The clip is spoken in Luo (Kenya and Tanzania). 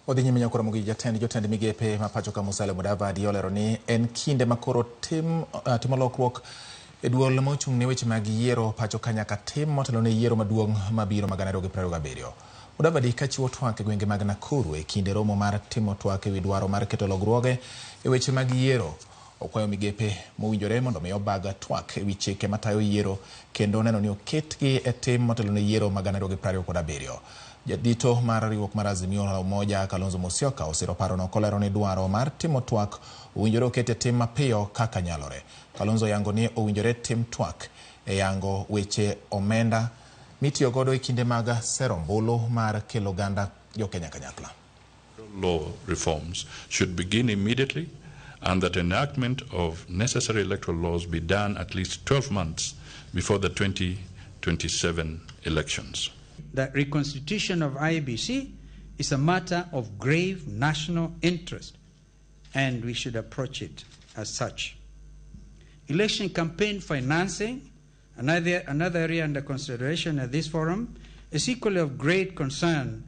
Odhi nyime nyakoro Ramogi jotend migepe ma pachoka Musalia Mudavadi olero ni en kinde makoro timo lokruok e duol mochung' ne weche mag yiero pachoka nyaka tim motelo ne yiero maduong' mabiro ma 2027. Mudavadi kachiwo twak e gwenge mag Nakuru e kinde romo mar timo twak ewi dwaro mar keto lokruoge e weche mag yiero. Okwayo migepe mowinjore mondo mi obaga twak ewi chike matayo yiero kendo neno ni oketgi e tim motelo ne yiero ma 2027. Jadito mar riwruok mar Azimio la Umoja Kalonzo Musyoka osiro parono kolero ni dwaro mar timo twak owinjore okete tim mapiyo kaka nyalore. Kalonzo yango ni owinjore tim twak e yango weche omenda mitiyo godo e kinde mag sero ombulu mar kelo ganda jo-Kenya kanyakla. Law reforms should begin immediately, and that enactment of necessary electoral laws be done at least 12 months before the 2027 elections. The reconstitution of IEBC is a matter of grave national interest, and we should approach it as such. Election campaign financing, another area under consideration at this forum, is equally of great concern